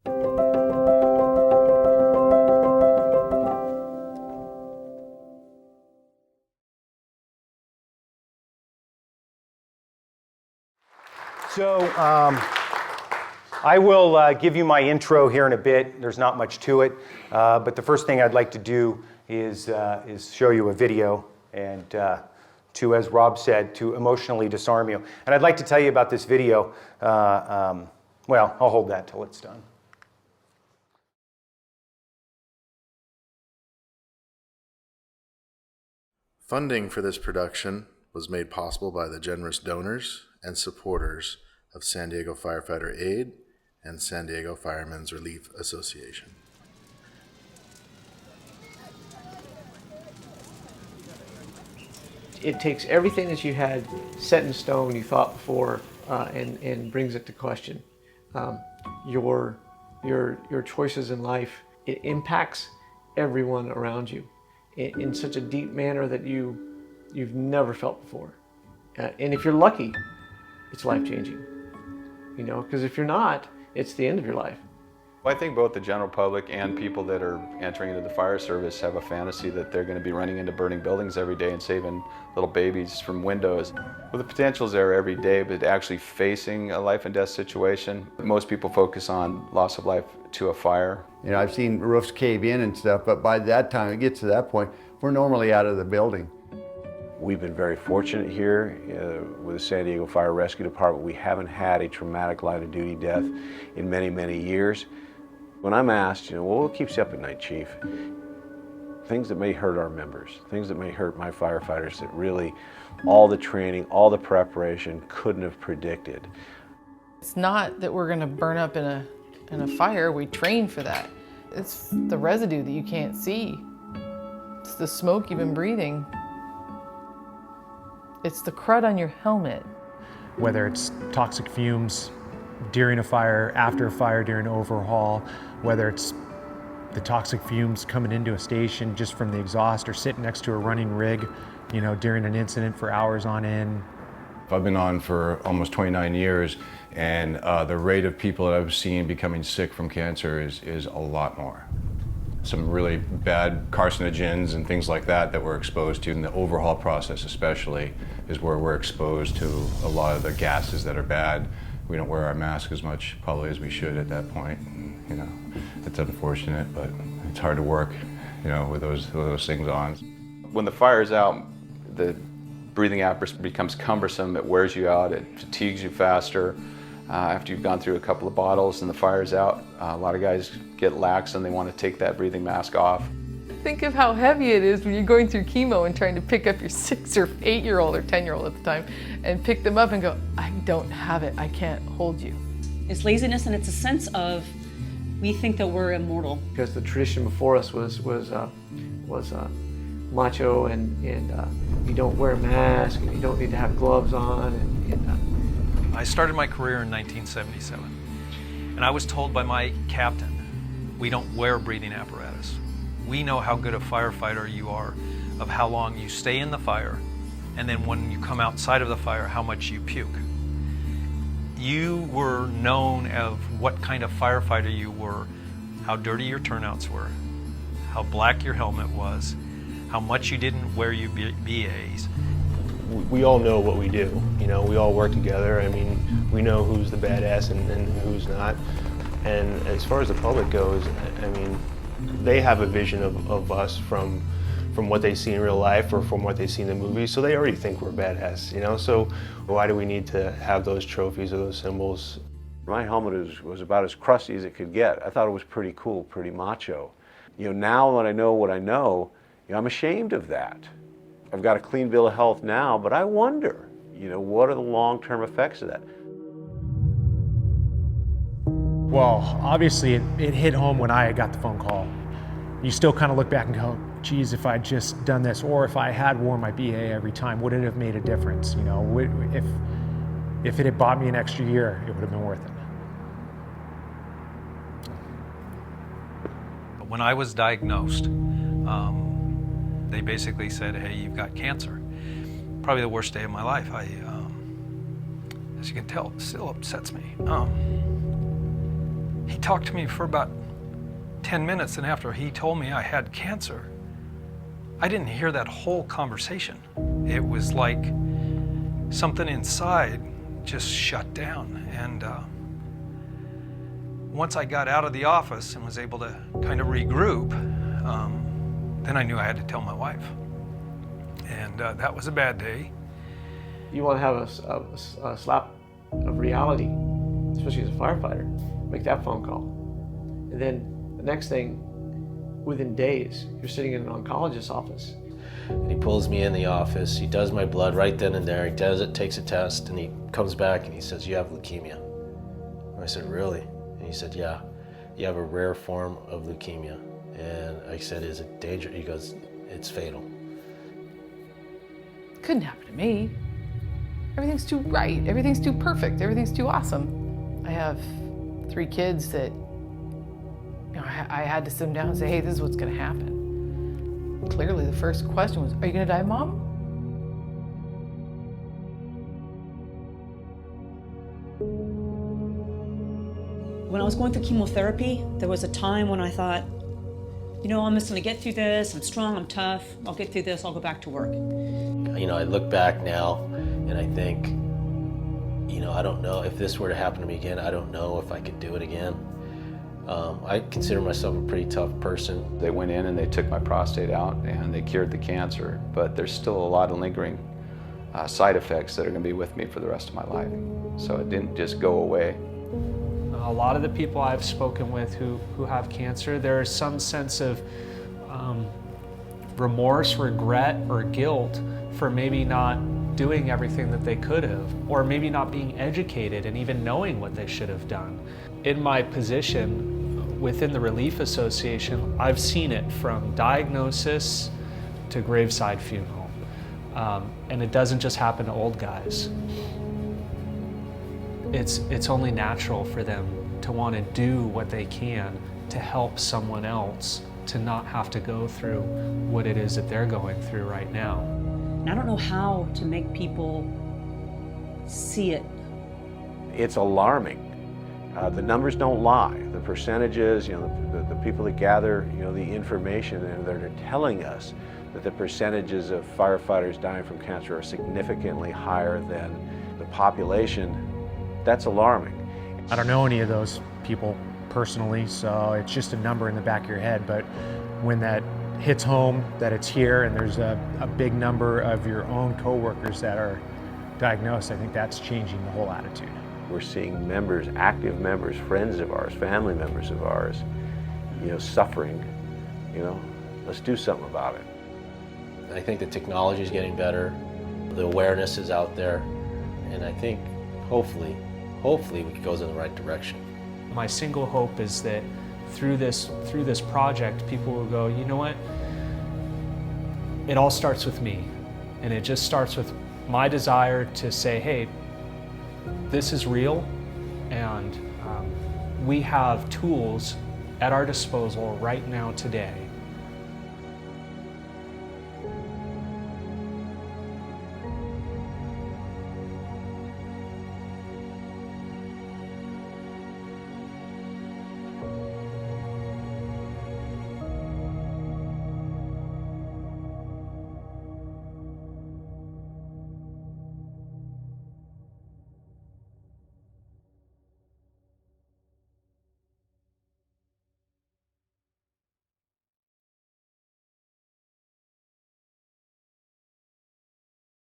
So I will give you my intro here in a bit. There's not much to it, but the first thing I'd like to do is show you a video and to, as Rob said, to emotionally disarm you. And I'd like to tell you about this video. Well, I'll hold that till it's done. Funding for this production was made possible by the generous donors and supporters of San Diego FirefighterAid and San Diego Firemen's Relief Association. It takes everything that you had set in stone, you thought before, and brings it to question. Your choices in life, it impacts everyone around you in such a deep manner that you've never felt before. And if you're lucky, it's life-changing. You know, because if you're not, it's the end of your life. Well, I think both the general public and people that are entering into the fire service have a fantasy that they're going to be running into burning buildings every day and saving little babies from windows. Well, the potential's there every day, but actually facing a life and death situation, most people focus on loss of life to a fire. You know, I've seen roofs cave in and stuff, but by that time it gets to that point, we're normally out of the building. We've been very fortunate here with the San Diego Fire Rescue Department. We haven't had a traumatic line of duty death in many, many years. When I'm asked, you know, well, what keeps you up at night, Chief? Things that may hurt our members, things that may hurt my firefighters that really all the training, all the preparation couldn't have predicted. It's not that we're gonna burn up in a fire, we train for that. It's the residue that you can't see. It's the smoke you've been breathing. It's the crud on your helmet. Whether it's toxic fumes during a fire, after a fire, during an overhaul, whether it's the toxic fumes coming into a station just from the exhaust or sitting next to a running rig, you know, during an incident for hours on end. I've been on for almost 29 years, and the rate of people that I've seen becoming sick from cancer is a lot more. Some really bad carcinogens and things like that we're exposed to, and the overhaul process especially is where we're exposed to a lot of the gases that are bad. We don't wear our mask as much probably as we should at that point. You know, it's unfortunate, but it's hard to work, you know, with those things on. When the fire's out, the breathing apparatus becomes cumbersome, it wears you out, it fatigues you faster. After you've gone through a couple of bottles and the fire's out, a lot of guys get lax and they want to take that breathing mask off. Think of how heavy it is when you're going through chemo and trying to pick up your 6 or 8-year-old or 10-year-old at the time and pick them up and go, I don't have it, I can't hold you. It's laziness, and it's a sense of we think that we're immortal. Because the tradition before us was macho and you don't wear a mask and you don't need to have gloves on. I started my career in 1977, and I was told by my captain, we don't wear breathing apparatus. We know how good a firefighter you are, of how long you stay in the fire, and then when you come outside of the fire, how much you puke. You were known of what kind of firefighter you were, how dirty your turnouts were, how black your helmet was, how much you didn't wear your BAs. We all know what we do, you know, we all work together. I mean, we know who's the badass and who's not. And as far as the public goes, I mean, they have a vision of us from what they see in real life or from what they see in the movies, so they already think we're badass, you know? So why do we need to have those trophies or those symbols? My helmet was about as crusty as it could get. I thought it was pretty cool, pretty macho. You know, now that I know what I know, you know, I'm ashamed of that. I've got a clean bill of health now, but I wonder, you know, what are the long-term effects of that? Well, obviously it hit home when I got the phone call. You still kind of look back and go, geez, if I'd just done this, or if I had worn my BA every time, would it have made a difference? You know, if it had bought me an extra year, it would have been worth it. When I was diagnosed, they basically said, hey, you've got cancer. Probably the worst day of my life. As you can tell, it still upsets me. He talked to me for about 10 minutes, and after he told me I had cancer, I didn't hear that whole conversation. It was like something inside just shut down. And once I got out of the office and was able to kind of regroup, then I knew I had to tell my wife. And that was a bad day. You want to have a slap of reality, especially as a firefighter. Make that phone call. And then the next thing, within days, you're sitting in an oncologist's office. And he pulls me in the office, he does my blood right then and there, he does it, takes a test, and he comes back and he says, "You have leukemia." And I said, "Really?" And he said, "Yeah, you have a rare form of leukemia." And I said, "Is it dangerous?" He goes, "It's fatal." Couldn't happen to me. Everything's too right, everything's too perfect, everything's too awesome. I have 3 kids that, you know, I had to sit them down and say, "Hey, this is what's gonna happen." Clearly the first question was, "Are you gonna die, Mom?" When I was going through chemotherapy, there was a time when I thought, you know, I'm just gonna get through this, I'm strong, I'm tough, I'll get through this, I'll go back to work. You know, I look back now and I think, you know, I don't know if this were to happen to me again, I don't know if I could do it again. I consider myself a pretty tough person. They went in and they took my prostate out and they cured the cancer, but there's still a lot of lingering side effects that are going to be with me for the rest of my life. So it didn't just go away. A lot of the people I've spoken with who have cancer, there is some sense of remorse, regret, or guilt for maybe not doing everything that they could have, or maybe not being educated and even knowing what they should have done. In my position within the Relief Association, I've seen it from diagnosis to graveside funeral. And it doesn't just happen to old guys. It's only natural for them to want to do what they can to help someone else to not have to go through what it is that they're going through right now. And I don't know how to make people see it. It's alarming. The numbers don't lie. The percentages, you know, the people that gather, you know, the information, and they're telling us that the percentages of firefighters dying from cancer are significantly higher than the population. That's alarming. I don't know any of those people personally, so it's just a number in the back of your head, but when that hits home, that it's here, and there's a big number of your own coworkers that are diagnosed, I think that's changing the whole attitude. We're seeing members, active members, friends of ours, family members of ours, you know, suffering. You know, let's do something about it. I think the technology is getting better, the awareness is out there, and I think hopefully it goes in the right direction. My single hope is that through this project, people will go, you know what? It all starts with me, and it just starts with my desire to say, hey, this is real, and we have tools at our disposal right now today